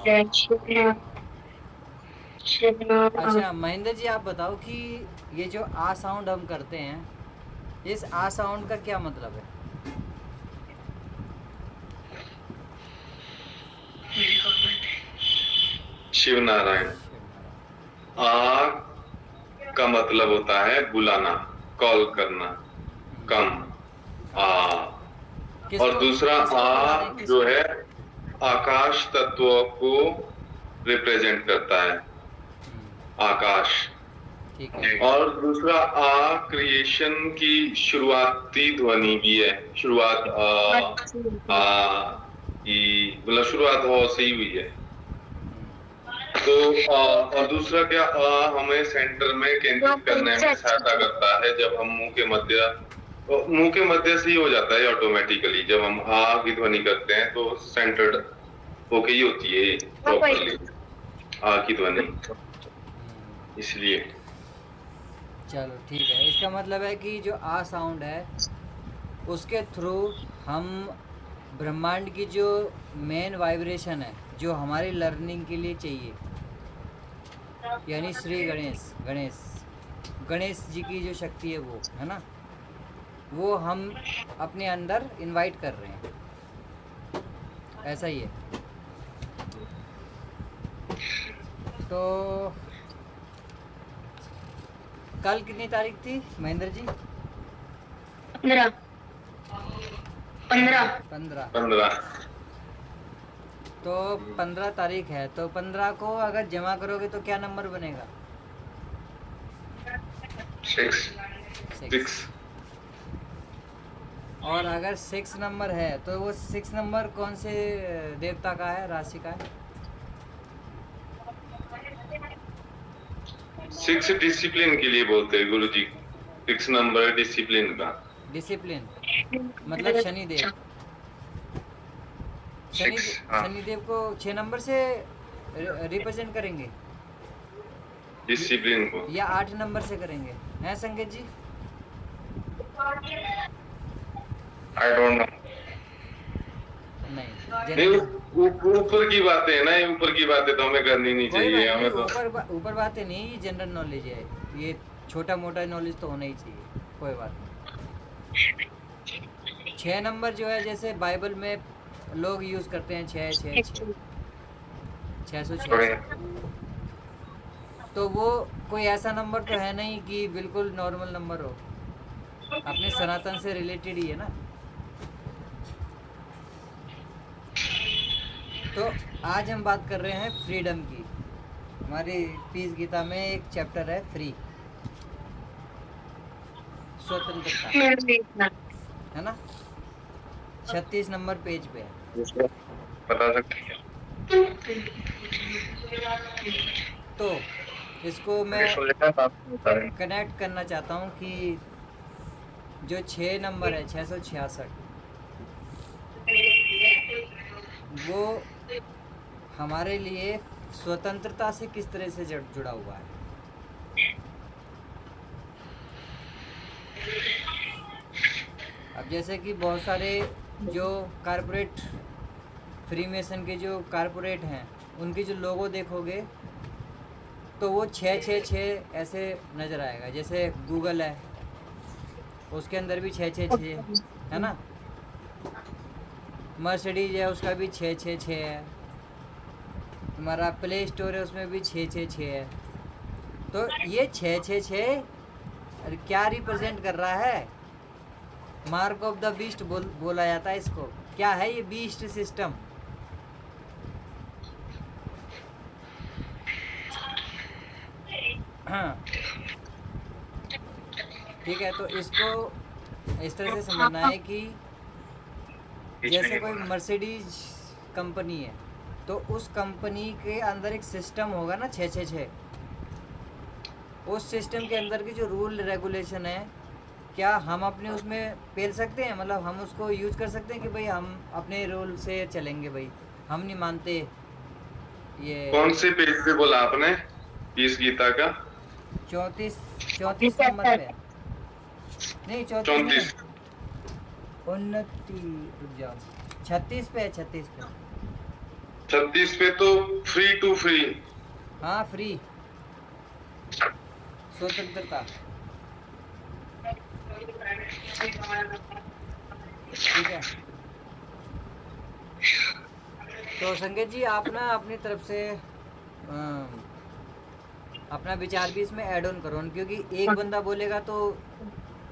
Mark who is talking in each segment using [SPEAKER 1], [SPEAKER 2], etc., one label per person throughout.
[SPEAKER 1] अच्छा महेंद्र जी, आप बताओ कि ये जो आ साउंड हम करते हैं, इस आ साउंड का क्या मतलब है?
[SPEAKER 2] शिव नारायण। आ का मतलब होता है बुलाना, कॉल करना, कम आ। और दूसरा
[SPEAKER 1] किसको बुला रहे हैं,
[SPEAKER 2] आ जो
[SPEAKER 1] किसको?
[SPEAKER 2] है आकाश तत्व को रिप्रेजेंट करता है, आकाश।
[SPEAKER 1] ठीक है।
[SPEAKER 2] और दूसरा आ क्रिएशन की शुरुआती ध्वनि भी है, शुरुआत आ की मतलब शुरुआत हो से ही हुई है। तो और दूसरा क्या, हमें सेंटर में केंद्रित करने में सहायता करता है। जब हम मुंह के मध्य से ही हो जाता है ऑटोमेटिकली। जब हम आ की ध्वनि करते हैं तो सेंटर्ड होके ही होती है प्रॉपरली आ की ध्वनि, इसलिए।
[SPEAKER 1] चलो ठीक है, इसका मतलब है कि जो आ साउंड है उसके थ्रू हम ब्रह्मांड की जो मेन वाइब्रेशन है जो हमारी लर्निंग के लिए चाहिए, यानी श्री गणेश गणेश गणेश जी की जो शक्ति है वो है ना, वो हम अपने अंदर इनवाइट कर रहे हैं, ऐसा ही है। तो कल कितनी तारीख थी महेंद्र जी?
[SPEAKER 3] 15
[SPEAKER 2] 15।
[SPEAKER 1] तो 15 तारीख है, तो 15 को अगर जमा करोगे तो क्या नंबर बनेगा?
[SPEAKER 2] 6।
[SPEAKER 1] और अगर 6 नंबर है तो वो 6 नंबर कौन से देवता का है, राशि का है?
[SPEAKER 2] 6 डिसिप्लिन के लिए बोलते हैं गुरु जी। 6 नंबर डिसिप्लिन का।
[SPEAKER 1] डिसिप्लिन मतलब शनिदेव। शनिदेव को 6 नंबर से रिप्रेजेंट करेंगे
[SPEAKER 2] डिसिप्लिन को,
[SPEAKER 1] या 8 नंबर से करेंगे, हैं संकेत जी?
[SPEAKER 2] I don't know.
[SPEAKER 1] नहीं,
[SPEAKER 2] ऊपर की बातें है ना, ये ऊपर की बातें तो हमें करनी नहीं चाहिए। हमें तो
[SPEAKER 1] ऊपर बातें नहीं, ये जनरल नॉलेज है, ये छोटा मोटा नॉलेज तो होना ही चाहिए, कोई बात नहीं। 6 नंबर जो है जैसे बाइबल में लोग यूज करते हैं 666, तो वो कोई ऐसा नंबर तो है नहीं कि बिल्कुल नॉर्मल नंबर हो, अपने सनातन से रिलेटेड ही है ना। तो आज हम बात कर रहे हैं फ्रीडम की। हमारी पीस गीता में एक चैप्टर है फ्री, स्वतंत्रता, है ना, 36 नंबर पेज पे है,
[SPEAKER 2] बता सकते हैं।
[SPEAKER 1] तो इसको मैं कनेक्ट करना चाहता हूँ कि जो 6 नंबर है 666, वो हमारे लिए स्वतंत्रता से किस तरह से जुड़ा हुआ है। अब जैसे कि बहुत सारे जो कारपोरेट फ्रीमेसन के जो कारपोरेट हैं उनके जो लोगो देखोगे तो वो 666 ऐसे नज़र आएगा। जैसे गूगल है उसके अंदर भी 666 है ना, मर्सिडीज है उसका भी 666 है, तुम्हारा प्ले स्टोर है उसमें भी 666 है। तो ये 666 क्या रिप्रेजेंट कर रहा है? मार्क ऑफ द बीस्ट बोला जाता है इसको। क्या है ये बीस्ट सिस्टम? हाँ ठीक है, तो इसको इस तरह से समझना है कि जैसे कोई मर्सिडीज कंपनी है तो उस कंपनी के अंदर एक सिस्टम होगा ना 666, उस सिस्टम के अंदर के जो रूल रेगुलेशन है क्या हम अपने उसमें पेल सकते हैं? मतलब हम उसको यूज कर सकते हैं कि भाई हम अपने रूल से चलेंगे, भाई हम नहीं मानते ये
[SPEAKER 2] कौन से पेज पे बोला आपने इस गीता का?
[SPEAKER 1] 34 34 नंबर पे। नहीं 34 नहीं,
[SPEAKER 2] 34।
[SPEAKER 1] 29, रुक जाओ, 36 पे है, 36 पे।
[SPEAKER 2] 36 पे तो फ्री टू फ्री।
[SPEAKER 1] हाँ फ्री, स्वतंत्रता। ठीक है, तो संकेत जी आप ना अपनी तरफ से अपना विचार भी इसमें ऐड ऑन करो, क्योंकि एक बंदा बोलेगा तो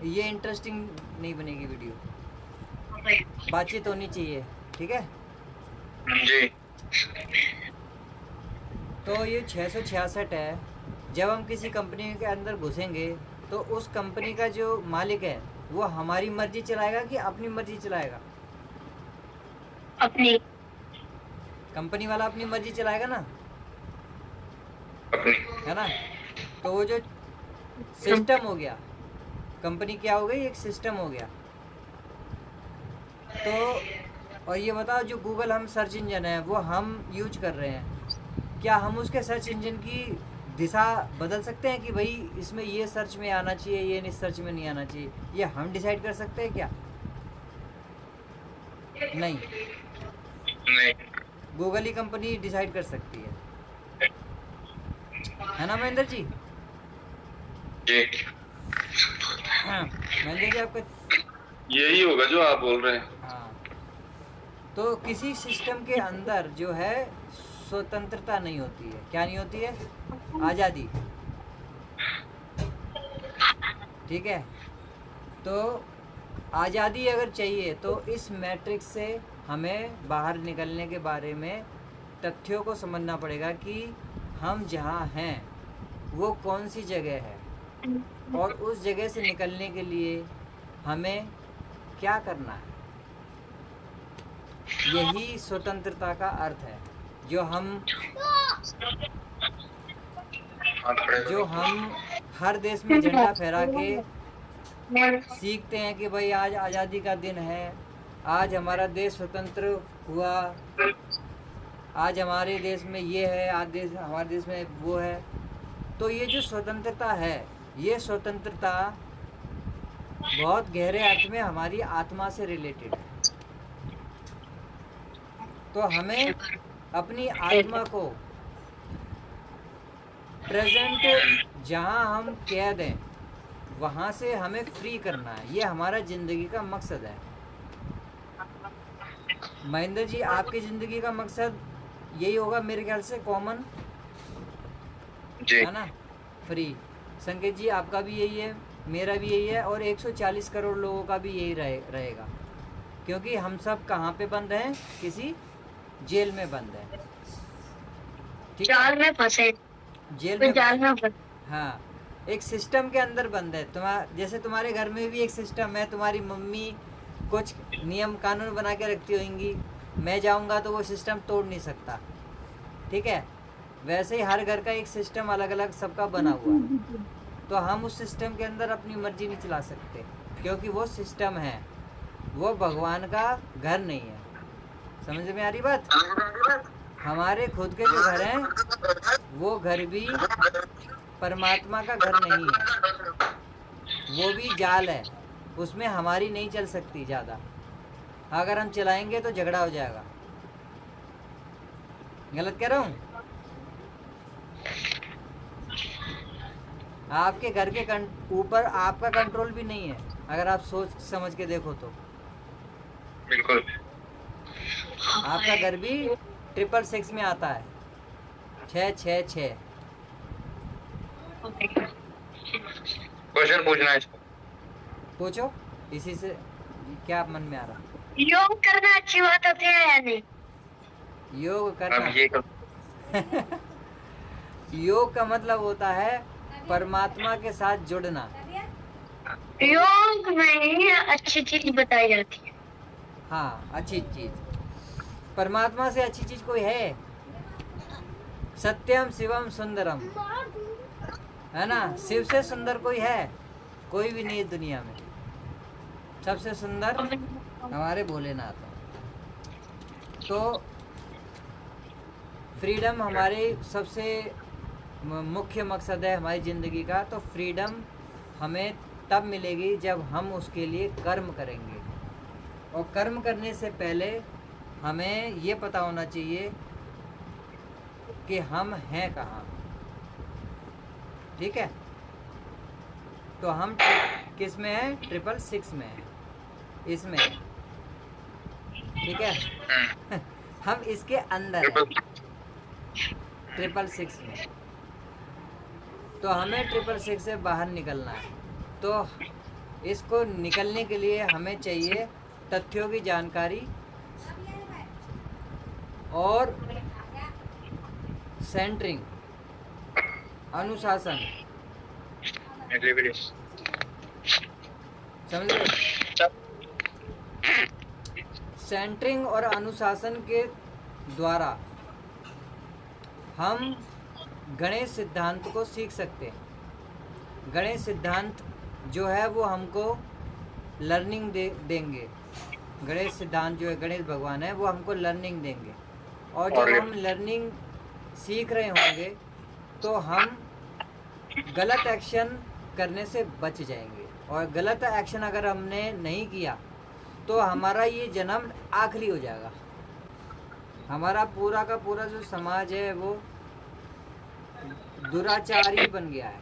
[SPEAKER 1] ये इंटरेस्टिंग नहीं बनेगी वीडियो, बातचीत होनी चाहिए। ठीक है
[SPEAKER 2] जी।
[SPEAKER 1] तो ये 666 है। जब हम किसी कंपनी के अंदर घुसेंगे तो उस कंपनी का जो मालिक है वो हमारी मर्जी चलाएगा कि अपनी मर्जी चलाएगा?
[SPEAKER 3] अपनी।
[SPEAKER 1] कंपनी वाला अपनी मर्जी चलाएगा ना,
[SPEAKER 2] अपनी।
[SPEAKER 1] है ना। तो वो जो सिस्टम हो गया, कंपनी क्या हो गई, एक सिस्टम हो गया। तो और ये बताओ, जो गूगल हम सर्च इंजन है वो हम यूज कर रहे हैं, क्या हम उसके सर्च इंजन की दिशा बदल सकते हैं कि भाई इसमें ये सर्च में आना चाहिए, ये नहीं सर्च में नहीं आना चाहिए? ये हम डिसाइड कर सकते हैं क्या? नहीं,
[SPEAKER 2] नहीं।
[SPEAKER 1] गूगल ही कंपनी डिसाइड कर सकती है ना महेंद्र जी?
[SPEAKER 2] जी।
[SPEAKER 1] हाँ महेंद्र जी आपका
[SPEAKER 2] यही होगा जो आप बोल रहे हैं।
[SPEAKER 1] हाँ, तो किसी सिस्टम के अंदर जो है स्वतंत्रता नहीं होती है। क्या नहीं होती है? आज़ादी। ठीक है, तो आज़ादी अगर चाहिए तो इस मैट्रिक्स से हमें बाहर निकलने के बारे में तथ्यों को समझना पड़ेगा कि हम जहाँ हैं वो कौन सी जगह है, और उस जगह से निकलने के लिए हमें क्या करना है। यही स्वतंत्रता का अर्थ है, जो हम हर देश में झंडा फहरा के सीखते हैं कि भाई आज आज़ादी का दिन है, आज हमारा देश स्वतंत्र हुआ, आज हमारे देश में ये है, आज हमारे देश में वो है। तो ये जो स्वतंत्रता है, ये स्वतंत्रता बहुत गहरे अर्थ में हमारी आत्मा से रिलेटेड है। तो हमें अपनी आत्मा को प्रेजेंट जहाँ हम कैद हैं वहाँ से हमें फ्री करना है। ये हमारा ज़िंदगी का मकसद है। महेंद्र जी आपकी ज़िंदगी का मकसद यही होगा मेरे ख्याल से, कॉमन, है ना, फ्री। संकेत जी आपका भी यही है, मेरा भी यही है, और 140 करोड़ लोगों का भी यही रहेगा, क्योंकि हम सब कहाँ पे बंद हैं? किसी जेल में बंद हैं। ठीक है,
[SPEAKER 3] जाल में फंसे,
[SPEAKER 1] जेल में
[SPEAKER 3] जाल में फंसे।
[SPEAKER 1] हाँ, एक सिस्टम के अंदर बंद है। जैसे तुम्हारे घर में भी एक सिस्टम है, तुम्हारी मम्मी कुछ नियम कानून बना के रखती होंगी, मैं जाऊंगा तो वो सिस्टम तोड़ नहीं सकता। ठीक है, वैसे ही हर घर का एक सिस्टम अलग अलग सबका बना हुआ है। तो हम उस सिस्टम के अंदर अपनी मर्जी नहीं चला सकते, क्योंकि वो सिस्टम है, वो भगवान का घर नहीं है। समझ में आ रही बात? हमारे खुद के जो घर हैं वो घर भी परमात्मा का घर नहीं है, वो भी जाल है, उसमें हमारी नहीं चल सकती ज़्यादा। अगर हम चलाएंगे तो झगड़ा हो जाएगा। गलत कह रहा हूँ? आपके घर के ऊपर आपका कंट्रोल भी नहीं है, अगर आप सोच समझ के देखो तो।
[SPEAKER 2] बिल्कुल।
[SPEAKER 1] आपका घर भी 666 में आता है, 666।
[SPEAKER 2] क्वेश्चन पूछना है इसको?
[SPEAKER 1] पूछो, इसी से क्या मन में आ रहा?
[SPEAKER 3] योग करना अच्छी बात होती है या नहीं?
[SPEAKER 1] योग करना,
[SPEAKER 2] अब ये कर।
[SPEAKER 1] योग का मतलब होता है परमात्मा के साथ जुड़ना।
[SPEAKER 3] योग में अच्छी चीज बताई जाती है।
[SPEAKER 1] हाँ, अच्छी चीज, परमात्मा से अच्छी चीज कोई है? सत्यम शिवम सुंदरम, है ना। शिव से सुंदर कोई है? कोई भी नहीं है दुनिया में। सबसे सुंदर हमारे भोलेनाथ हैं। तो फ्रीडम हमारे सबसे मुख्य मकसद है हमारी ज़िंदगी का। तो फ्रीडम हमें तब मिलेगी जब हम उसके लिए कर्म करेंगे, और कर्म करने से पहले हमें ये पता होना चाहिए कि हम हैं कहाँ। ठीक है, तो हम किस में है? 666 में है, इसमें है। ठीक है हम इसके अंदर है 666 में। तो हमें 666 से बाहर निकलना है। तो इसको निकलने के लिए हमें चाहिए तथ्यों की जानकारी और सेंटरिंग, अनुशासन। समझ रहे? सेंटरिंग और अनुशासन के द्वारा हम गणेश सिद्धांत को सीख सकते हैं। गणेश सिद्धांत जो है वो हमको लर्निंग देंगे। गणेश सिद्धांत जो है, गणेश भगवान है, वो हमको लर्निंग देंगे। और जब हम लर्निंग सीख रहे होंगे तो हम गलत एक्शन करने से बच जाएंगे। और गलत एक्शन अगर हमने नहीं किया तो हमारा ये जन्म आखिरी हो जाएगा। हमारा पूरा का पूरा जो समाज है वो दुराचारी बन गया है।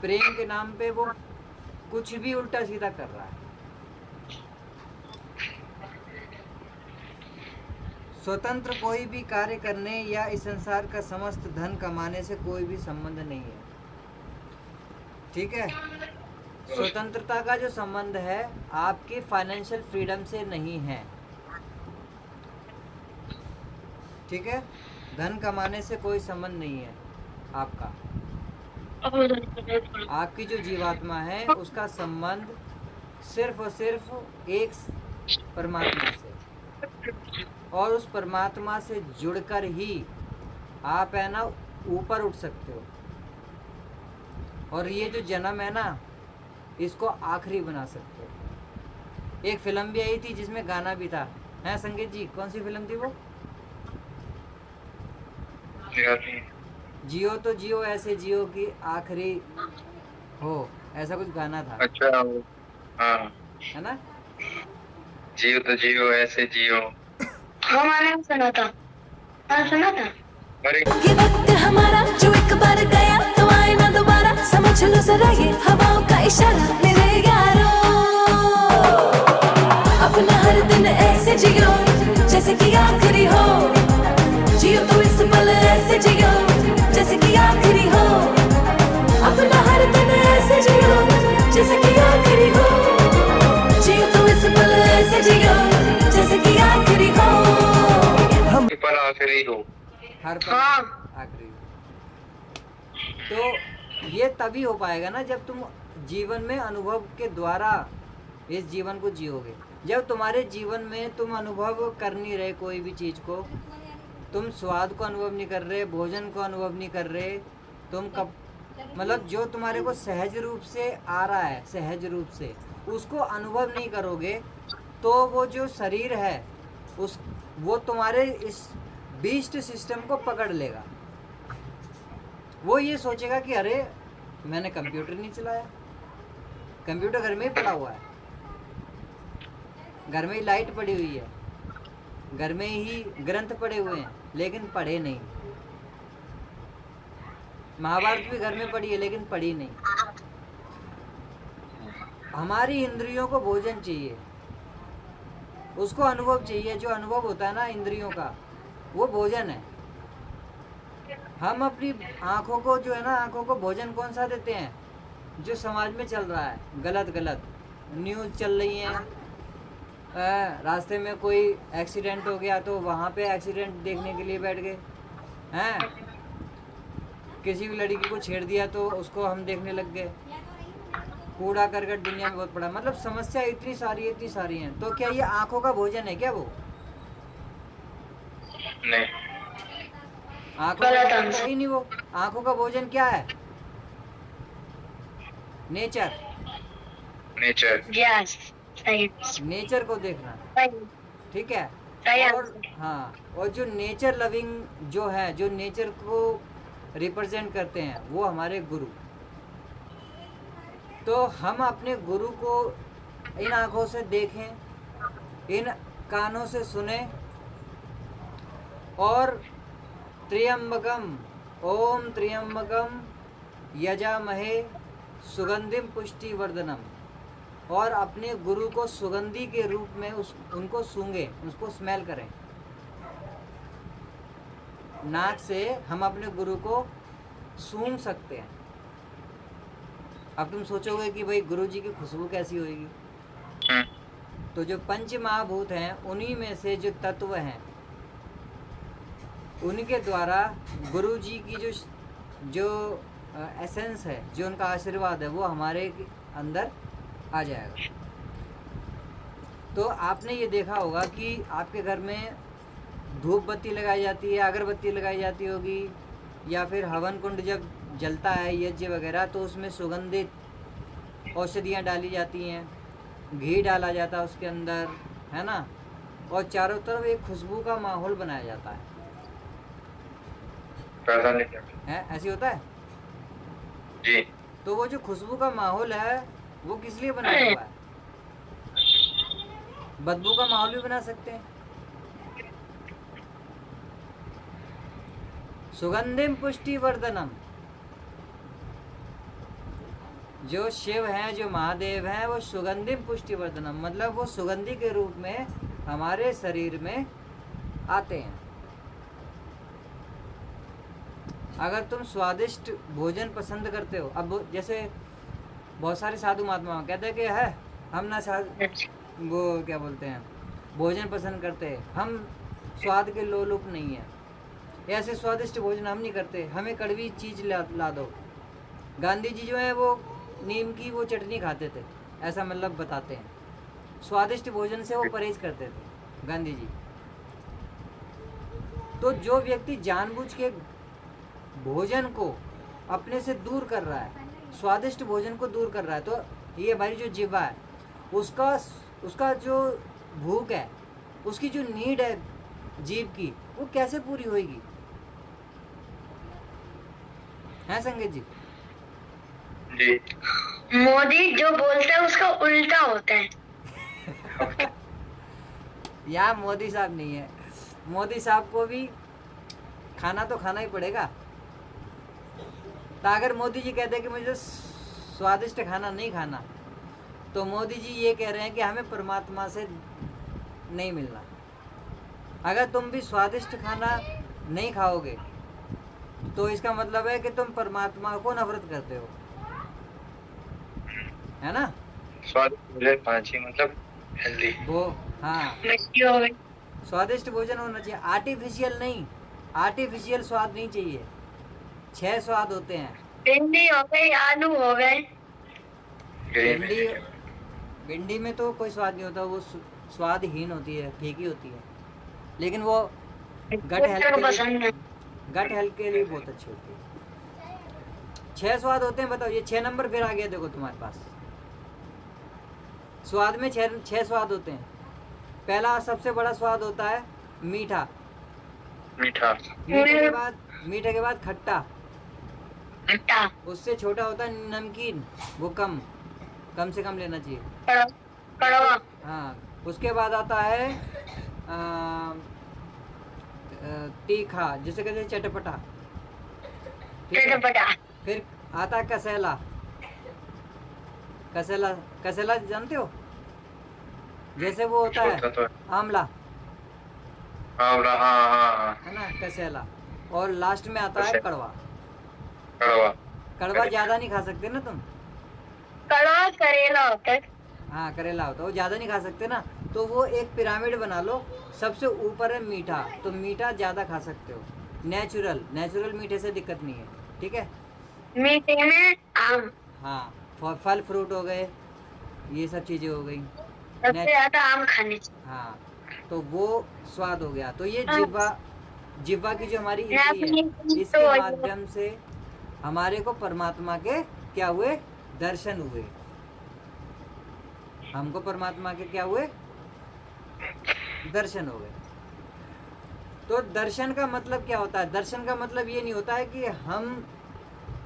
[SPEAKER 1] प्रेम के नाम पे वो कुछ भी उल्टा सीधा कर रहा है। स्वतंत्र कोई भी कार्य करने या इस संसार का समस्त धन कमाने से कोई भी संबंध नहीं है। ठीक है, स्वतंत्रता का जो संबंध है आपके फाइनेंशियल फ्रीडम से नहीं है। ठीक है, धन कमाने से कोई संबंध नहीं है आपका। आपकी जो जीवात्मा है उसका संबंध सिर्फ और सिर्फ एक परमात्मा से, और उस परमात्मा से जुड़कर ही आप है ना ऊपर उठ सकते हो। और ये जो जन्म है ना इसको आखिरी बना सकते हो। एक फिल्म भी आई थी जिसमें गाना भी था, है संगीत जी? कौन सी फिल्म थी वो? जियो तो जियो ऐसे जियो की आखिरी हो, ऐसा कुछ गाना था।
[SPEAKER 4] अच्छा, हाँ,
[SPEAKER 1] है ना?
[SPEAKER 4] जियो तो जियो ऐसे जियो।
[SPEAKER 3] हाँ मैंने सुना था। हाँ सुना था।
[SPEAKER 4] अरे
[SPEAKER 5] ये वक्त हमारा जो एक बार गया तो आए ना दोबारा, समझ लो जरा ये हवाओं का इशारा मेरे यारों। अपना हर दिन ऐसे जियो जैसे कि आखिरी हो, जियो तो इस पल ऐसे जियो जैसे कि आखिरी हो। अपना हर दिन ऐसे जियो जैसे कि आखिरी हो, जियो तो इस पल ऐसे जियो जैसे कि आखिरी हो।
[SPEAKER 4] हम पल आखिरी हो,
[SPEAKER 1] हर पल
[SPEAKER 3] हाँ।
[SPEAKER 1] आखिरी। तो ये तभी हो पाएगा ना जब तुम जीवन में अनुभव के द्वारा इस जीवन को जियोगे। जब तुम्हारे जीवन में तुम अनुभव कर नहीं रहे कोई भी चीज़ को, तुम स्वाद को अनुभव नहीं कर रहे, भोजन को अनुभव नहीं कर रहे, तुम कब मतलब जो तुम्हारे को सहज रूप से आ रहा है, सहज रूप से उसको अनुभव नहीं करोगे तो वो जो शरीर है उस वो तुम्हारे इस बीस्ट सिस्टम को पकड़ लेगा। वो ये सोचेगा कि अरे मैंने कंप्यूटर नहीं चलाया, कंप्यूटर घर में ही पड़ा हुआ है, घर में ही लाइट पड़ी हुई है, घर में ही ग्रंथ पड़े हुए हैं लेकिन पढ़े नहीं। महाभारत भी घर में पड़ी है लेकिन पढ़ी नहीं। हमारी इंद्रियों को भोजन चाहिए, उसको अनुभव चाहिए। जो अनुभव होता है ना इंद्रियों का वो भोजन है। हम अपनी आँखों को जो है ना, आँखों को भोजन कौन सा देते हैं? जो समाज में चल रहा है गलत गलत न्यूज़ चल रही हैं। रास्ते में कोई एक्सीडेंट हो गया तो वहाँ पे एक्सीडेंट देखने के लिए बैठ गए हैं। किसी भी लड़की को छेड़ दिया तो उसको हम देखने लग गए। कूड़ा करकट दुनिया में बहुत पड़ा, मतलब समस्या इतनी सारी हैं। तो क्या ये आँखों का भोजन है क्या? वो
[SPEAKER 4] नहीं,
[SPEAKER 1] आँखों का भोजन है ही नहीं। वो आँखों का भोजन क्या है? नेचर।
[SPEAKER 4] नेचर।
[SPEAKER 3] यस, सही।
[SPEAKER 1] नेचर को देखना,
[SPEAKER 3] सही।
[SPEAKER 1] ठीक है।
[SPEAKER 3] सही
[SPEAKER 1] और
[SPEAKER 3] आंसर।
[SPEAKER 1] हाँ, और जो नेचर लविंग जो है, जो नेचर को रिप्रेजेंट करते हैं, वो हमारे गुरु। तो हम अपने गुरु को इन आँखों से देखें, इन कानों से सुने, और त्र्यंबकम, ओम त्र्यंबकम यजामहे सुगंधिम पुष्टिवर्धनम, और अपने गुरु को सुगंधि के रूप में उनको सूंघे, उसको स्मेल करें। नाक से हम अपने गुरु को सूंघ सकते हैं। अब तुम सोचोगे कि भाई गुरु जी की खुशबू कैसी होगी। तो जो पंच महाभूत हैं, उन्हीं में से जो तत्व हैं, उनके द्वारा गुरु जी की जो एसेंस है, जो उनका आशीर्वाद है, वो हमारे अंदर आ जाएगा। तो आपने ये देखा होगा कि आपके घर में धूप बत्ती लगाई जाती है, अगरबत्ती लगाई जाती होगी, या फिर हवन कुंड जब जलता है, यज्ञ वगैरह, तो उसमें सुगंधित औषधियाँ डाली जाती हैं, घी डाला जाता है उसके अंदर, है ना, और चारों तरफ एक खुशबू का माहौल बनाया जाता है। ऐसे होता है
[SPEAKER 4] जी।
[SPEAKER 1] तो वो जो खुशबू का माहौल है, वो किस लिए बनाया हुआ है? बदबू का माहौल भी बना सकते हैं। सुगंधिम पुष्टिवर्धनम, जो शिव हैं, जो महादेव हैं, वो सुगंधिम पुष्टिवर्धनम, मतलब वो सुगंधि के रूप में हमारे शरीर में आते हैं। अगर तुम स्वादिष्ट भोजन पसंद करते हो, अब जैसे बहुत सारे साधु महात्मा कहते हैं कि है हम ना वो क्या बोलते हैं, भोजन पसंद करते हैं, हम स्वाद के लोलुप नहीं हैं, ऐसे स्वादिष्ट भोजन हम नहीं करते, हमें कड़वी चीज़ ला दो। गांधी जी जो है वो नीम की वो चटनी खाते थे, ऐसा मतलब बताते हैं। स्वादिष्ट भोजन से वो परहेज करते थे गांधी जी। तो जो व्यक्ति जानबूझ के भोजन को अपने से दूर कर रहा है, स्वादिष्ट भोजन को दूर कर रहा है, तो ये हमारी जो जिह्वा है, उसका जो भूख है, उसकी जो नीड है जीव की, वो कैसे पूरी होगी? है संगीत जी?
[SPEAKER 4] जी।
[SPEAKER 3] मोदी जो बोलता है उसका उल्टा होता है।
[SPEAKER 1] यार मोदी साहब नहीं है, मोदी साहब को भी खाना तो खाना ही पड़ेगा। तो अगर मोदी जी कहते हैं कि मुझे स्वादिष्ट खाना नहीं खाना, तो मोदी जी ये कह रहे हैं कि हमें परमात्मा से नहीं मिलना। अगर तुम भी स्वादिष्ट खाना नहीं खाओगे, तो इसका मतलब है कि तुम परमात्मा को नफरत करते हो, है ना?
[SPEAKER 4] स्वादिष्ट पांची मतलब हेल्दी।
[SPEAKER 1] वो हाँ,
[SPEAKER 3] मछली हो गई।
[SPEAKER 1] स्वादिष्ट भोजन होना चाहिए, आर्टिफिशियल नहीं। आर्टिफिशियल स्वाद नहीं चाहिए। 6 स्वाद होते हैं।
[SPEAKER 3] भिंडी हो गई, आलू हो गए।
[SPEAKER 1] भिंडी में तो कोई स्वाद नहीं होता, वो स्वादहीन होती है, फीकी होती है, लेकिन वो गट हेल्थ के लिए बहुत अच्छी होती है। 6 स्वाद होते हैं, बताओ। ये 6 नंबर फिर आ गया, देखो तुम्हारे पास। स्वाद में 6 स्वाद होते हैं। पहला सबसे बड़ा स्वाद होता है मीठा। मीठे के बाद खट्टा। उससे छोटा होता है नमकीन, वो कम से कम लेना चाहिए।
[SPEAKER 3] कड़वा।
[SPEAKER 1] हाँ, उसके बाद आता है तीखा, जिसे कहते हैं चटपटा।
[SPEAKER 3] चटपटा।
[SPEAKER 1] फिर आता है कसेला। कसेला जानते हो? जैसे वो होता है आंवला,
[SPEAKER 4] हाँ।
[SPEAKER 1] है ना, कसेला। और लास्ट में आता है कड़वा। कड़वा ज्यादा नहीं खा सकते ना तुम।
[SPEAKER 3] कड़वा करेला होता है।
[SPEAKER 1] हाँ, करेला होता है, वो ज्यादा नहीं खा सकते ना। तो वो एक पिरामिड बना लो, सबसे ऊपर है मीठा, तो मीठा ज्यादा खा सकते हो। नेचुरल मीठे से दिक्कत नहीं है, ठीक है।
[SPEAKER 3] मीठे में आम।
[SPEAKER 1] हाँ, फल फ्रूट हो गए, ये सब चीजें हो गई।
[SPEAKER 3] सबसे ज्यादा आम खाने चाहिए।
[SPEAKER 1] हाँ, तो वो स्वाद हो गया। तो ये जिह्वा की जो हमारी इंद्री है, इसके माध्यम से हमारे को परमात्मा के क्या हुए? दर्शन हुए। हमको परमात्मा के क्या हुए? दर्शन हो गए। तो दर्शन का मतलब क्या होता है? दर्शन का मतलब ये नहीं होता है कि हम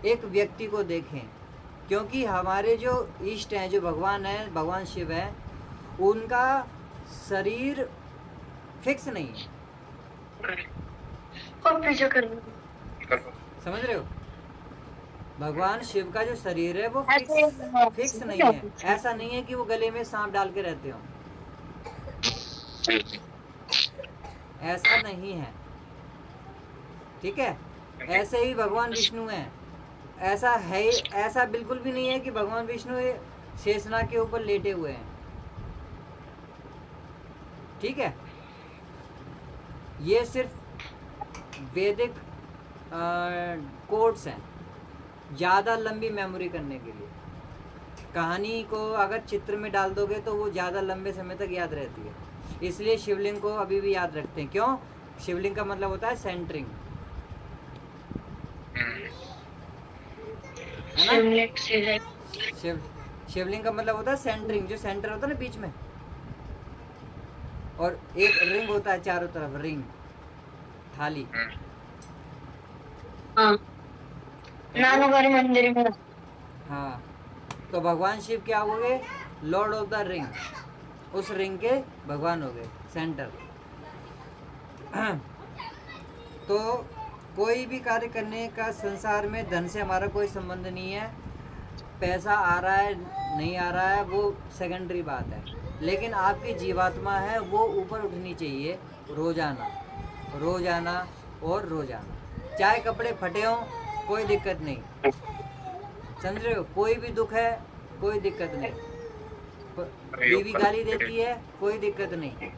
[SPEAKER 1] एक व्यक्ति को देखें, क्योंकि हमारे जो इष्ट हैं, जो भगवान हैं, भगवान शिव है, उनका शरीर फिक्स नहीं है।
[SPEAKER 3] और पीछे कर लो।
[SPEAKER 1] समझ रहे हो? भगवान शिव का जो शरीर है वो
[SPEAKER 3] ऐसे
[SPEAKER 1] फिक्स नहीं है। ऐसा नहीं है कि वो गले में सांप डाल के रहते हो, ऐसा नहीं है। ठीक है? ऐसे ही भगवान विष्णु हैं, ऐसा है, ऐसा बिल्कुल भी नहीं है कि भगवान विष्णु शेषनाग के ऊपर लेटे हुए हैं। ठीक है? ये सिर्फ वैदिक कोड्स हैं, ज़्यादा लंबी मेमोरी करने के लिए। कहानी को अगर चित्र में डाल दोगे तो वो ज़्यादा लंबे समय तक याद रहती है, इसलिए शिवलिंग को अभी भी याद रखते हैं। क्यों? शिवलिंग का मतलब होता है सेंटरिंग, है ना? शिवलिंग का मतलब होता है सेंटरिंग, जो सेंटर होता है ना बीच में, और एक रिंग होता है चारों तरफ, रिंग, थाली।
[SPEAKER 3] हाँ, नानुगारी मंदिर में।
[SPEAKER 1] हाँ, तो भगवान शिव क्या हो गए? लॉर्ड ऑफ द रिंग, उस रिंग के भगवान हो गए, सेंटर। तो कोई भी कार्य करने का संसार में धन से हमारा कोई संबंध नहीं है। पैसा आ रहा है नहीं आ रहा है वो सेकेंडरी बात है, लेकिन आपकी जीवात्मा है वो ऊपर उठनी चाहिए रोजाना, रोजाना और रोजाना। चाहे कपड़े फटे हों कोई दिक्कत नहीं, समझ रहे हो? कोई भी दुख है कोई दिक्कत नहीं, बीवी गाली देती है कोई दिक्कत नहीं,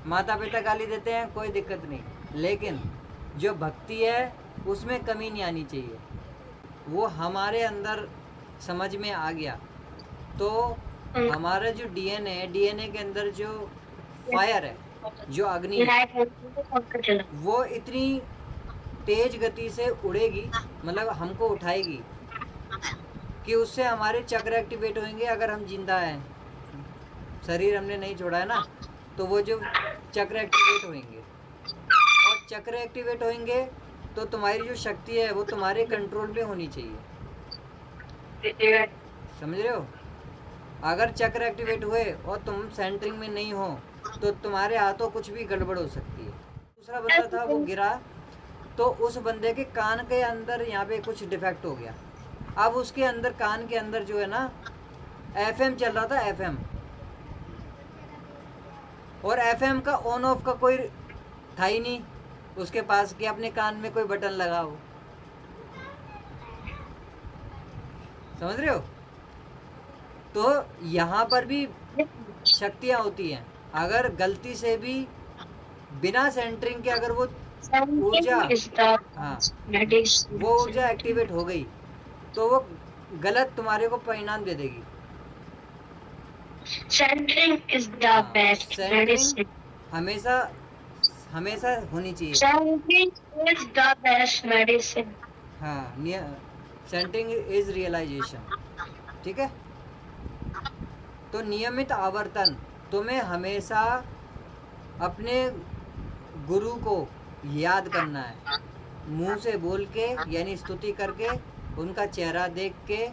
[SPEAKER 1] माता पिता गाली देते हैं कोई दिक्कत नहीं, लेकिन जो भक्ति है उसमें कमी नहीं आनी चाहिए। वो हमारे अंदर समझ में आ गया तो हमारा जो डीएनए है, डीएनए के अंदर जो फायर है, जो अग्नि है, वो इतनी तेज गति से उड़ेगी, मतलब हमको उठाएगी कि उससे हमारे चक्र एक्टिवेट होंगे। अगर हम जिंदा हैं, शरीर हमने नहीं छोड़ा है ना, तो वो जो चक्र एक्टिवेट होंगे, और चक्र एक्टिवेट होंगे तो तुम्हारी जो शक्ति है वो तुम्हारे कंट्रोल में होनी चाहिए। समझ रहे हो? अगर चक्र एक्टिवेट हुए और तुम सेंटरिंग में नहीं हो तो तुम्हारे हाथों कुछ भी गड़बड़ हो सकती है। दूसरा बंदा था वो गिरा, तो उस बंदे के कान के अंदर यहाँ पे कुछ डिफेक्ट हो गया। अब उसके अंदर, कान के अंदर जो है ना, एफएम चल रहा था, एफएम, और एफएम का ऑन ऑफ का कोई था ही नहीं उसके पास कि अपने कान में कोई बटन लगा हो। समझ रहे हो? तो यहाँ पर भी शक्तियाँ होती हैं। अगर गलती से भी बिना सेंटरिंग के अगर वो ऊर्जा, हाँ, वो ऊर्जा एक्टिवेट हो गई तो वो गलत तुम्हारे को परिणाम दे देगी।
[SPEAKER 3] Centring is the best medicine.
[SPEAKER 1] हमेशा हमेशा होनी चाहिए।
[SPEAKER 3] Centring is the best medicine.
[SPEAKER 1] हाँ, सेंटरिंग इज रियलाइजेशन। ठीक है? तो नियमित आवर्तन, तुम्हें हमेशा अपने गुरु को याद करना है, मुंह से बोल के, यानी स्तुति करके, उनका चेहरा देख के,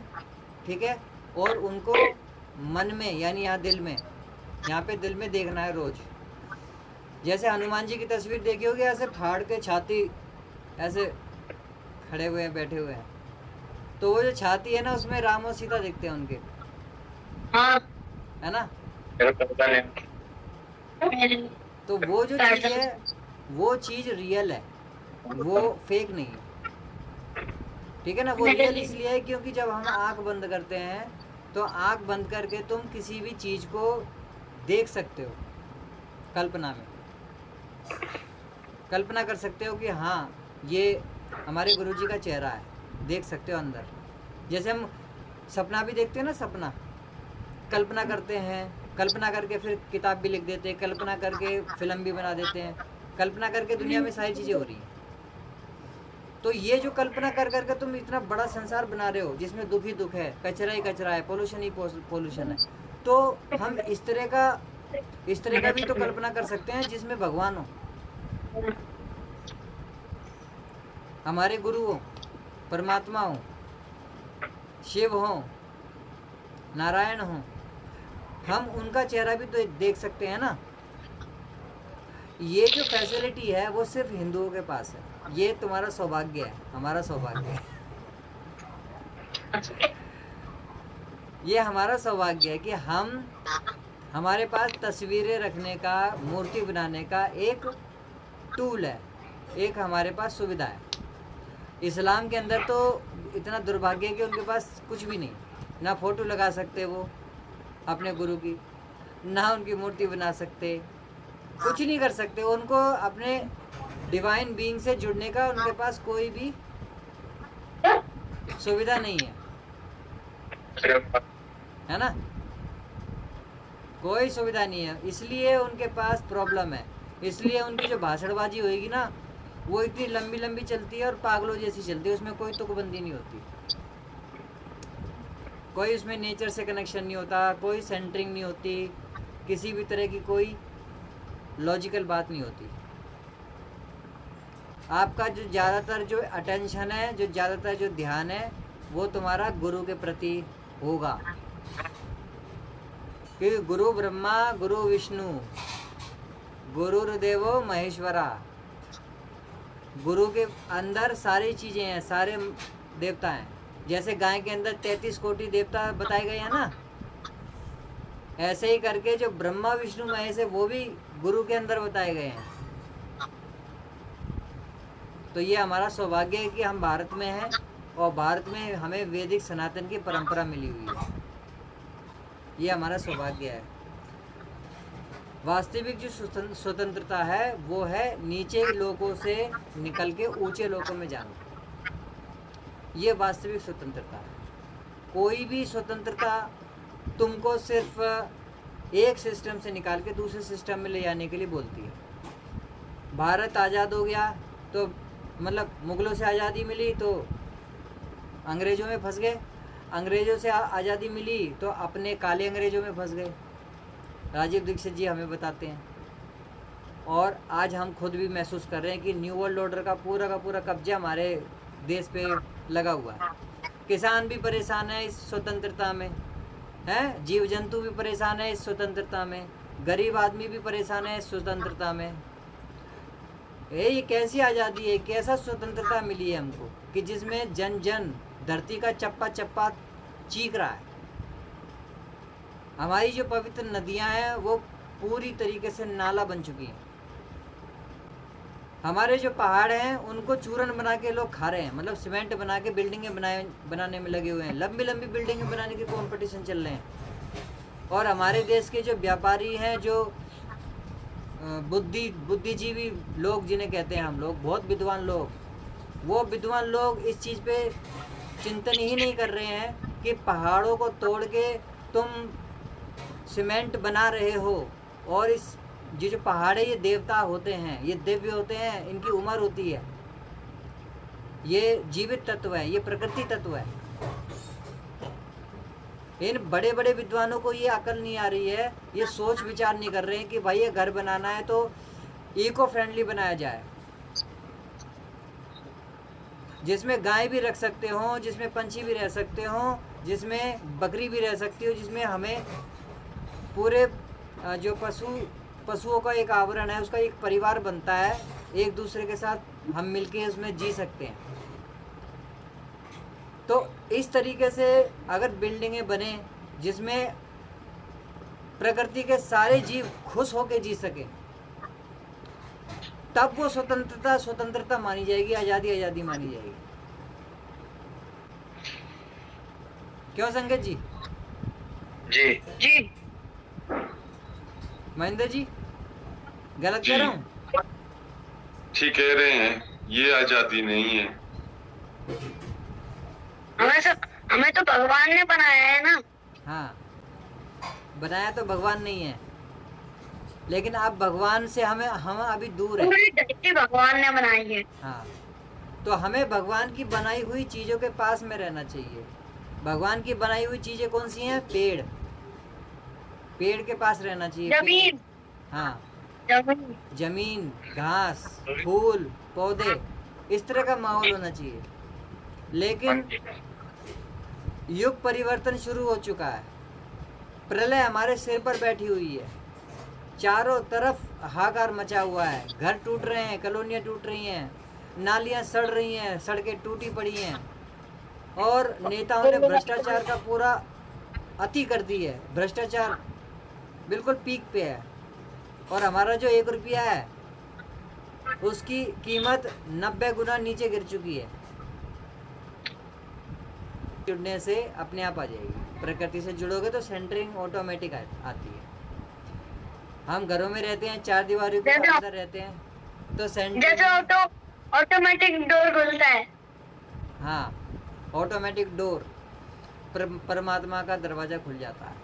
[SPEAKER 1] ठीक है, और उनको मन में, यानी यहाँ दिल में, यहाँ पे दिल में देखना है रोज। जैसे हनुमान जी की तस्वीर देखी होगी, ऐसे फाड़ के छाती ऐसे खड़े हुए हैं, बैठे हुए हैं, तो वो जो छाती है ना उसमें राम और सीता दिखते हैं उनके,
[SPEAKER 3] हाँ,
[SPEAKER 1] है ना?
[SPEAKER 3] मेरे
[SPEAKER 1] तो वो जो चीज़ है वो चीज़ रियल है, वो फेक नहीं है। ठीक है ना? वो रियल इसलिए है क्योंकि जब हम आंख बंद करते हैं तो आंख बंद करके तुम किसी भी चीज़ को देख सकते हो, कल्पना में कल्पना कर सकते हो कि हाँ ये हमारे गुरुजी का चेहरा है, देख सकते हो अंदर। जैसे हम सपना भी देखते हैं ना, सपना कल्पना करते हैं, कल्पना करके फिर किताब भी लिख देते हैं, कल्पना करके फिल्म भी बना देते हैं, कल्पना करके दुनिया में सारी चीज़ें हो रही हैं। तो ये जो कल्पना कर करके तुम इतना बड़ा संसार बना रहे हो जिसमें दुख ही दुख है, कचरा ही कचरा है, पोल्यूशन ही पोल्यूशन है, तो हम इस तरह का भी तो कल्पना कर सकते हैं जिसमें भगवान हो, हमारे गुरु हो, परमात्मा हो, शिव हो, नारायण हो, हम उनका चेहरा भी तो देख सकते हैं ना। ये जो फैसिलिटी है वो सिर्फ हिंदुओं के पास है। ये तुम्हारा सौभाग्य है, हमारा सौभाग्य है। ये हमारा सौभाग्य है कि हमारे पास तस्वीरें रखने का, मूर्ति बनाने का एक टूल है, एक हमारे पास सुविधा है। इस्लाम के अंदर तो इतना दुर्भाग्य है कि उनके पास कुछ भी नहीं, ना फोटो लगा सकते वो अपने गुरु की, ना उनकी मूर्ति बना सकते, कुछ नहीं कर सकते। उनको अपने डिवाइन बीइंग से जुड़ने का उनके पास कोई भी सुविधा नहीं है ना, कोई सुविधा नहीं है। इसलिए उनके पास प्रॉब्लम है। इसलिए उनकी जो भाषणबाजी होएगी ना, वो इतनी लंबी लंबी चलती है और पागलों जैसी चलती है, उसमें कोई तुकबंदी नहीं होती, कोई उसमें नेचर से कनेक्शन नहीं होता, कोई सेंटरिंग नहीं होती, किसी भी तरह की कोई लॉजिकल बात नहीं होती। आपका जो ज़्यादातर जो अटेंशन है, जो ज़्यादातर जो ध्यान है, वो तुम्हारा गुरु के प्रति होगा, क्योंकि गुरु ब्रह्मा गुरु विष्णु गुरुर्देवो महेश्वरा, गुरु के अंदर सारी चीज़ें हैं, सारे देवता हैं। जैसे गाय के अंदर 33 कोटि देवता बताए गए हैं ना, ऐसे ही करके जो ब्रह्मा विष्णु महेश है वो भी गुरु के अंदर बताए गए हैं। तो ये हमारा सौभाग्य है कि हम भारत में हैं और भारत में हमें वैदिक सनातन की परंपरा मिली हुई है। ये हमारा सौभाग्य है। वास्तविक जो स्वतंत्रता है वो है नीचे लोगों से निकल के ऊंचे लोगों में जाना। ये वास्तविक स्वतंत्रता है। कोई भी स्वतंत्रता तुमको सिर्फ एक सिस्टम से निकाल के दूसरे सिस्टम में ले जाने के लिए बोलती है। भारत आज़ाद हो गया तो मतलब मुग़लों से आज़ादी मिली तो अंग्रेज़ों में फंस गए, अंग्रेज़ों से आज़ादी मिली तो अपने काले अंग्रेज़ों में फंस गए। राजीव दीक्षित जी हमें बताते हैं, और आज हम खुद भी महसूस कर रहे हैं कि न्यू वर्ल्ड ऑर्डर का पूरा कब्जा हमारे देश पे लगा हुआ है। किसान भी परेशान है इस स्वतंत्रता में, हैं, जीव जंतु भी परेशान है इस स्वतंत्रता में, गरीब आदमी भी परेशान है इस स्वतंत्रता में। ये कैसी आज़ादी है, कैसा स्वतंत्रता मिली है हमको कि जिसमें जन जन धरती का चप्पा चप्पा चीख रहा है। हमारी जो पवित्र नदियां हैं वो पूरी तरीके से नाला बन चुकी हैं। हमारे जो पहाड़ हैं उनको चूरन बना के लोग खा रहे हैं, मतलब सीमेंट बना के बिल्डिंगें बनाने में लगे हुए हैं। लंबी लंबी बिल्डिंगें बनाने के कंपटीशन चल रहे हैं। और हमारे देश के जो व्यापारी हैं, जो बुद्धिजीवी लोग जिन्हें कहते हैं हम लोग, बहुत विद्वान लोग, वो विद्वान लोग इस चीज़ पे चिंतन ही नहीं कर रहे हैं कि पहाड़ों को तोड़ के तुम सीमेंट बना रहे हो। और इस जो पहाड़ है ये देवता होते हैं, ये दिव्य होते हैं, इनकी उम्र होती है, ये जीवित तत्व है, ये प्रकृति तत्व है। इन बड़े बड़े विद्वानों को ये अकल नहीं आ रही है, ये सोच विचार नहीं कर रहे हैं कि भाई ये घर बनाना है तो इको फ्रेंडली बनाया जाए, जिसमें गाय भी रख सकते हो, जिसमें पंछी भी रह सकते हो, जिसमें बकरी भी रह सकती हो, जिसमें हमें पूरे जो पशुओं का एक आवरण है, उसका एक परिवार बनता है, एक दूसरे के साथ हम मिलके उसमें जी सकते हैं। तो इस तरीके से अगर बिल्डिंगें बने जिसमें प्रकृति के सारे जीव खुश होकर जी सके, तब वो स्वतंत्रता मानी जाएगी, आज़ादी मानी जाएगी। क्यों संगत जी?
[SPEAKER 4] जी
[SPEAKER 3] जी
[SPEAKER 1] महेंद्र जी, गलत कह रहा हूँ?
[SPEAKER 2] ठीक कह रहे हैं, ये आजादी नहीं है।
[SPEAKER 3] हमें तो भगवान ने बनाया है ना।
[SPEAKER 1] हाँ, बनाया तो भगवान नहीं है, लेकिन अब भगवान से हम अभी दूर है।
[SPEAKER 3] पूरी धरती भगवान ने बनाई है।
[SPEAKER 1] हाँ, तो हमें भगवान की बनाई हुई चीज़ों के पास में रहना चाहिए। भगवान की बनाई हुई चीज़ें कौन सी हैं? पेड़ के पास रहना चाहिए।
[SPEAKER 3] जमीन।
[SPEAKER 1] हाँ,
[SPEAKER 3] जमीन।
[SPEAKER 1] जमीन, घास, फूल, पौधे, इस तरह का माहौल होना चाहिए। लेकिन युग परिवर्तन शुरू हो चुका है, प्रलय हमारे सिर पर बैठी हुई है, चारों तरफ हाहाकार मचा हुआ है, घर टूट रहे हैं, कॉलोनियाँ टूट रही हैं, नालियाँ सड़ रही हैं, सड़कें टूटी पड़ी हैं, और नेताओं ने भ्रष्टाचार का पूरा अति कर दी है। भ्रष्टाचार बिल्कुल पीक पे है, और हमारा जो 1 रुपया है उसकी कीमत 90 गुना नीचे गिर चुकी है। जुड़ने से अपने आप आ जाएगी। प्रकृति से जुड़ोगे तो सेंटरिंग ऑटोमेटिक आती है। हम घरों में रहते हैं, 4 दीवारों के अंदर रहते हैं, तो
[SPEAKER 3] जैसे
[SPEAKER 1] सेंटरिंग,
[SPEAKER 3] ऑटोमेटिक डोर खुलता है।
[SPEAKER 1] हाँ, ऑटोमेटिक डोर, परमात्मा का दरवाजा खुल जाता है।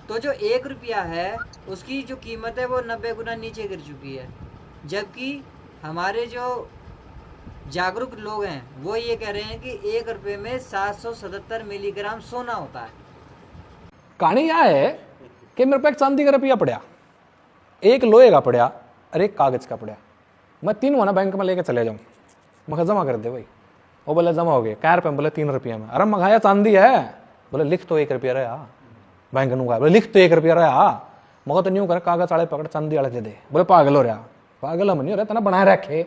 [SPEAKER 1] तो जो 1 रुपया है उसकी जो कीमत है वो 90 गुना नीचे गिर चुकी है। जबकि हमारे जो जागरूक लोग हैं वो ये कह रहे हैं कि 1 रुपये में 777 मिलीग्राम सोना होता है।
[SPEAKER 6] कहानी यह है कि मेरे पे एक चांदी का रुपया पड़ा, एक लोहे का पड़ा और एक कागज का पड़ा। मैं 3 ना बैंक में लेके चले जाऊँ, मैं जमा कर दे भाई। वो बोले जमा हो गए, क्या रुपये? बोले 3 रुपये में। अरे मंगाया चांदी है। बोले लिख तो 1 रुपया रहा। बैंक नु बोले लिख तो 1 रुपया रहा। मगर तो न्यू कर कागज वाले पकड़ चांदी वाले दे दे। बोले पागल हो रहा। पागल हम नहीं हो रहा, तना बनाए रखे।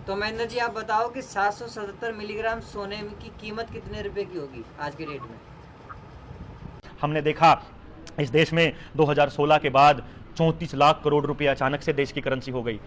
[SPEAKER 1] तो महेंद्र जी आप बताओ कि 777 मिलीग्राम सोने की कीमत कितने रुपए की होगी आज के डेट में?
[SPEAKER 7] हमने देखा इस देश में 2016 के बाद 34 लाख करोड़ रुपए अचानक से देश की करेंसी हो गई।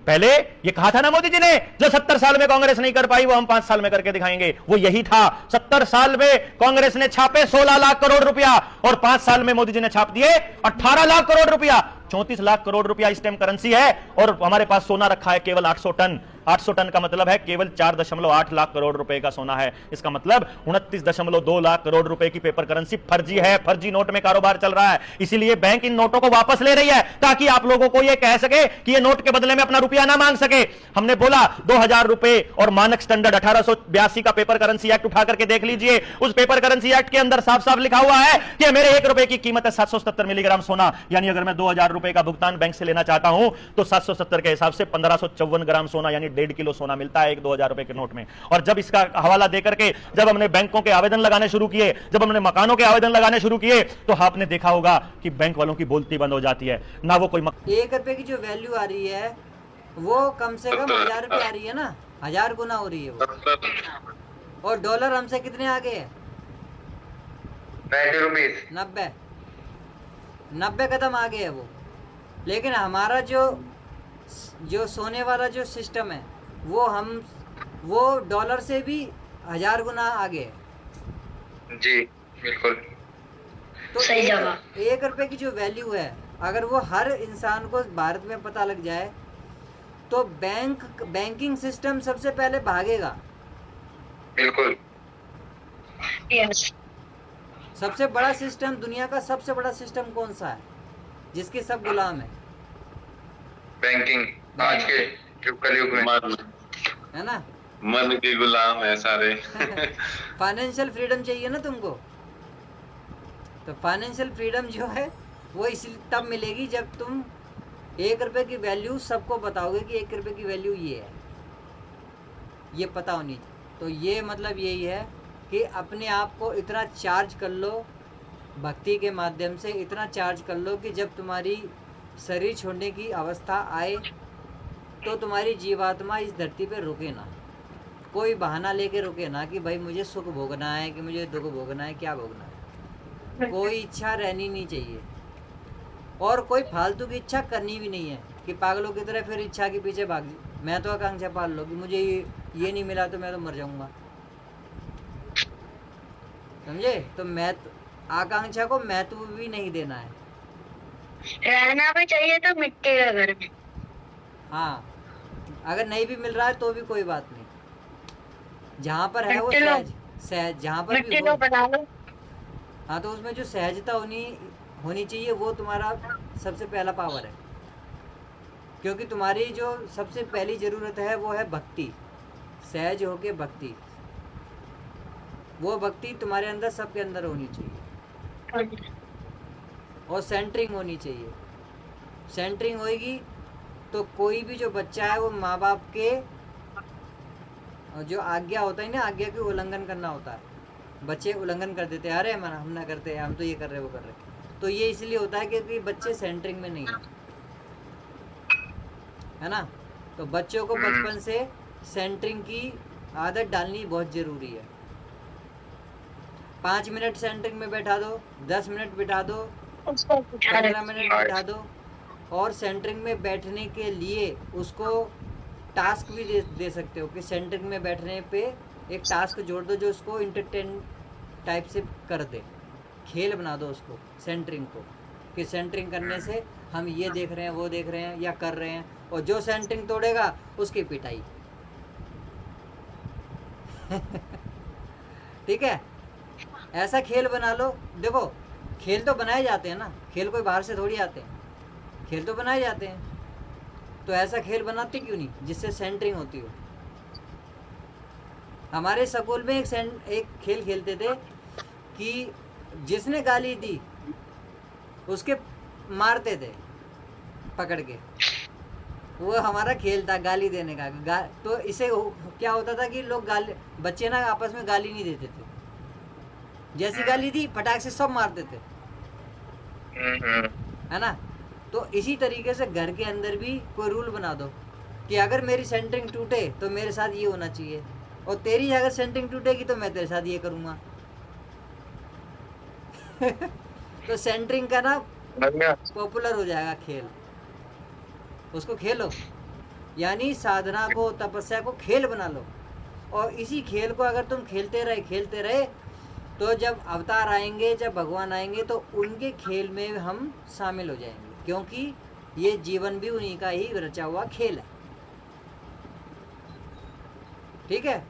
[SPEAKER 7] पहले ये कहा था ना मोदी जी ने, जो 70 साल में कांग्रेस नहीं कर पाई वो हम 5 साल में करके दिखाएंगे। वो यही था। 70 साल में कांग्रेस ने छापे 16 लाख करोड़ रुपया, और 5 साल में मोदी जी ने छाप दिए 18 लाख करोड़ रुपया। 34 लाख करोड़ रुपया इस टाइम करेंसी है, और हमारे पास सोना रखा है केवल 800 टन। 800 टन का मतलब है केवल 4.8 लाख करोड़ रुपए का सोना है। इसका मतलब 29.2 लाख करोड़ रुपए की पेपर करेंसी फर्जी है, फर्जी नोट में कारोबार चल रहा है। इसीलिए बैंक इन नोटों को वापस ले रही है, ताकि आप लोगों को यह कह सके कि ये नोट के बदले में अपना रुपया ना मांग सके। हमने बोला 2000 रुपए और मानक स्टैंडर्ड 1882 का पेपर करेंसी एक्ट उठा करके देख लीजिए। उस पेपर करेंसी एक्ट के अंदर साफ साफ लिखा हुआ है कि मेरे 1 रुपए की कीमत है 777 मिलीग्राम सोना। यानी अगर मैं 2000 रुपए का भुगतान बैंक से लेना चाहता हूं तो 770 के हिसाब से 1554 ग्राम सोना यानी 1.5 किलो सोना मिलता है एक 2000 रुपए के नोट में। और जब इसका हवाला देकर के जब हमने बैंकों के आवेदन लगाने शुरू किए, जब हमने मकानों के आवेदन लगाने शुरू किए, तो आपने देखा होगा कि बैंक वालों की बोलती बंद हो जाती है ना। वो कोई
[SPEAKER 1] 1 रुपए की जो वैल्यू आ रही है वो कम से कम 1000 रुपये आ रही है ना, 1000 गुना हो रही है वो। और डॉलर हमसे कितने आगे है?
[SPEAKER 4] 90 रुपीज।
[SPEAKER 1] 90 कदम आगे है वो। लेकिन हमारा जो सोने वाला जो सिस्टम है वो डॉलर से भी 1000 गुना आगे है।
[SPEAKER 4] जी बिल्कुल
[SPEAKER 1] तो
[SPEAKER 3] सही जगह।
[SPEAKER 1] 1 रुपए की जो वैल्यू है, अगर वो हर इंसान को भारत में पता लग जाए तो बैंकिंग सिस्टम सबसे पहले भागेगा।
[SPEAKER 4] बिल्कुल।
[SPEAKER 3] यस।
[SPEAKER 1] सबसे बड़ा सिस्टम, दुनिया का सबसे बड़ा सिस्टम कौन सा है जिसके सब गुलाम है?
[SPEAKER 4] बैंकिंग आज के कलयुग में
[SPEAKER 1] है ना,
[SPEAKER 2] मन के गुलाम है सारे।
[SPEAKER 1] फाइनेंशियल फ्रीडम चाहिए ना तुमको, तो फाइनेंशियल फ्रीडम जो है वो इसलिए तब मिलेगी जब तुम 1 रुपए की वैल्यू सबको बताओगे कि 1 रुपए की वैल्यू ये है, ये पता होनी चाहिए। तो ये मतलब यही है कि अपने आप को इतना चार्ज कर लो, भक्ति के माध्यम से इतना चार्ज कर लो कि जब तुम्हारी शरीर छोड़ने की अवस्था आए तो तुम्हारी जीवात्मा इस धरती पे रुके ना, कोई बहाना लेके रुके ना कि भाई मुझे सुख भोगना है, कि मुझे दुख भोगना है, क्या भोगना है। कोई इच्छा रहनी नहीं चाहिए, और कोई फालतू की इच्छा करनी भी नहीं है कि पागलों की तरह फिर इच्छा के पीछे भाग। मैं तो आकांक्षा पाल लो कि मुझे ये नहीं मिला तो मैं तो मर जाऊंगा, समझे? तो मैं आकांक्षा को महत्व भी नहीं देना है।
[SPEAKER 3] रहना भी चाहिए तो मिट्टी के घर में।
[SPEAKER 1] हाँ, अगर नहीं भी मिल रहा है तो भी कोई बात नहीं, जहाँ पर है वो
[SPEAKER 3] मिट्टी लो।
[SPEAKER 1] सहज जहाँ पर भी
[SPEAKER 3] मिट्टी
[SPEAKER 1] हो।
[SPEAKER 3] लो बना लो।
[SPEAKER 1] हाँ, तो उसमें जो सहजता होनी चाहिए वो तुम्हारा सबसे पहला पावर है, क्योंकि तुम्हारी जो सबसे पहली ज़रूरत है वो है भक्ति। सहज होके भक्ति, वो भक्ति तुम्हारे अंदर सबके अंदर होनी चाहिए, और सेंटरिंग होनी चाहिए। सेंटरिंग होएगी तो कोई भी जो बच्चा है वो माँ बाप के जो आज्ञा होता है ना, आज्ञा की उल्लंघन करना होता है। बच्चे उल्लंघन कर देते हैं, अरे हम ना करते हैं, हम तो ये कर रहे वो कर रहे। तो ये इसलिए होता है क्योंकि बच्चे सेंटरिंग में नहीं है ना। तो बच्चों को बचपन से सेंटरिंग की आदत डालनी बहुत ज़रूरी है। 5 मिनट सेंटरिंग में बैठा दो, 10 मिनट बिठा दो, 15 मिनट बिठा दो। और सेंटरिंग में बैठने के लिए उसको टास्क भी दे सकते हो कि सेंटरिंग में बैठने पे एक टास्क जोड़ दो जो उसको इंटरटेन टाइप से कर दे। खेल बना दो उसको सेंटरिंग को, कि सेंटरिंग करने से हम ये देख रहे हैं, वो देख रहे हैं या कर रहे हैं, और जो सेंटरिंग तोड़ेगा उसकी पिटाई। ठीक है, ऐसा खेल बना लो। देखो खेल तो बनाए जाते हैं ना, खेल कोई बाहर से थोड़ी आते हैं, खेल तो बनाए जाते हैं। तो ऐसा खेल बनाते क्यों नहीं जिससे सेंटरिंग होती हो। हमारे स्कूल में एक खेल खेलते थे कि जिसने गाली दी उसके मारते थे पकड़ के। वो हमारा खेल था गाली देने का। तो इसे क्या होता था कि लोग बच्चे ना आपस में गाली नहीं देते थे, जैसी गाली दी फटाक से सब मारते थे, है ना। तो इसी तरीके से घर के अंदर भी कोई रूल बना दो कि अगर मेरी सेंटरिंग टूटे तो मेरे साथ ये होना चाहिए, और तेरी अगर सेंटरिंग टूटेगी तो मैं तेरे साथ ये करूँगा। तो सेंटरिंग का ना पॉपुलर हो जाएगा खेल, उसको खेलो। यानी साधना को, तपस्या को खेल बना लो। और इसी खेल को अगर तुम खेलते रहे तो जब अवतार आएंगे, जब भगवान आएंगे तो उनके खेल में हम शामिल हो जाएंगे, क्योंकि ये जीवन भी उन्हीं का ही रचा हुआ खेल है। ठीक है,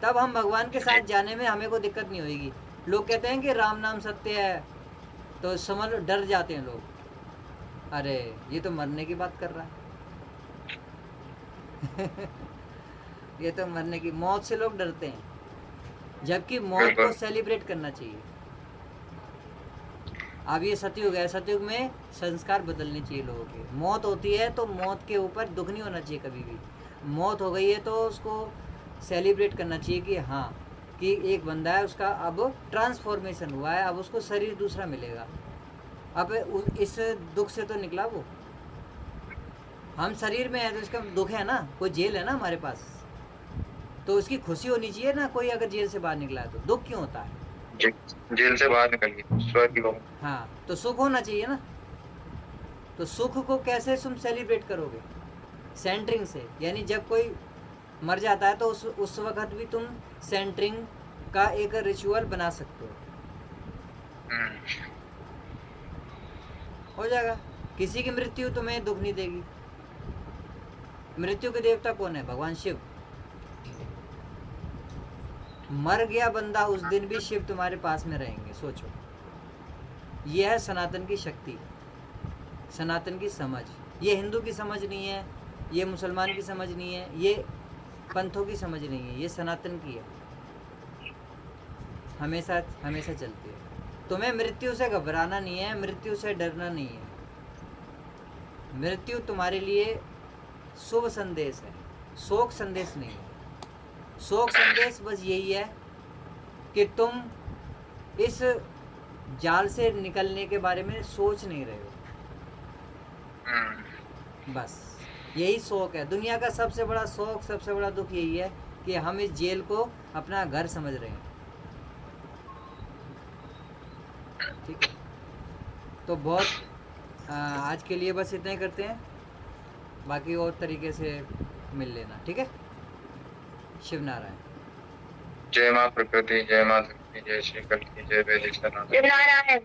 [SPEAKER 1] तब हम भगवान के साथ जाने में हमें कोई दिक्कत नहीं होगी। लोग कहते हैं कि राम नाम सत्य है, तो समझ डर जाते हैं लोग, अरे ये तो मरने की बात कर रहा है। ये तो मरने की, मौत से लोग डरते हैं, जबकि मौत को सेलिब्रेट करना चाहिए। अब ये सतयुग है, सतयुग में संस्कार बदलने चाहिए लोगों के। मौत होती है तो मौत के ऊपर दुख नहीं होना चाहिए कभी भी। मौत हो गई है तो उसको सेलिब्रेट करना चाहिए कि हाँ, कि एक बंदा है, उसका अब ट्रांसफॉर्मेशन हुआ है, अब उसको शरीर दूसरा मिलेगा। अब इस दुख से तो निकला वो। हम शरीर में है तो इसका दुख है ना, कोई जेल है ना हमारे पास, तो उसकी खुशी होनी चाहिए ना। कोई अगर जेल से बाहर निकला है तो दुख क्यों होता है?
[SPEAKER 4] जेल से बाहर निकल गए, स्वर्ग को।
[SPEAKER 1] हाँ, तो सुख होना चाहिए ना। तो सुख को कैसे तुम सेलिब्रेट करोगे? सेंटरिंग से। यानी जब कोई मर जाता है तो उस वक्त भी तुम सेंटरिंग का एक रिचुअल बना सकते हो, हो जाएगा। किसी की मृत्यु तुम्हें दुख नहीं देगी। मृत्यु के देवता कौन है? भगवान शिव। मर गया बंदा उस दिन भी शिव तुम्हारे पास में रहेंगे। सोचो, यह है सनातन की शक्ति, सनातन की समझ। ये हिंदू की समझ नहीं है, ये मुसलमान की समझ नहीं है, ये पंथों की समझ नहीं है, ये सनातन की है, हमेशा हमेशा चलती है। तुम्हें मृत्यु से घबराना नहीं है, मृत्यु से डरना नहीं है। मृत्यु तुम्हारे लिए शुभ संदेश है, शोक संदेश नहीं है। शोक संदेश बस यही है कि तुम इस जाल से निकलने के बारे में सोच नहीं रहे हो, बस यही शौक है। दुनिया का सबसे बड़ा शौक, सबसे बड़ा दुख यही है कि हम इस जेल को अपना घर समझ रहे हैं। ठीक है, तो बहुत आज के लिए बस इतना ही करते हैं, बाकी और तरीके से मिल लेना। ठीक है, शिव नारायण।
[SPEAKER 4] जय माँ प्रकृति, जय माँ शक्ति, जय श्री कल की, जय वैदिक सनातन,
[SPEAKER 3] शिव नारायण।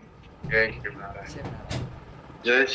[SPEAKER 4] जय शिव नारायण।
[SPEAKER 1] शिव नारायण।
[SPEAKER 2] जय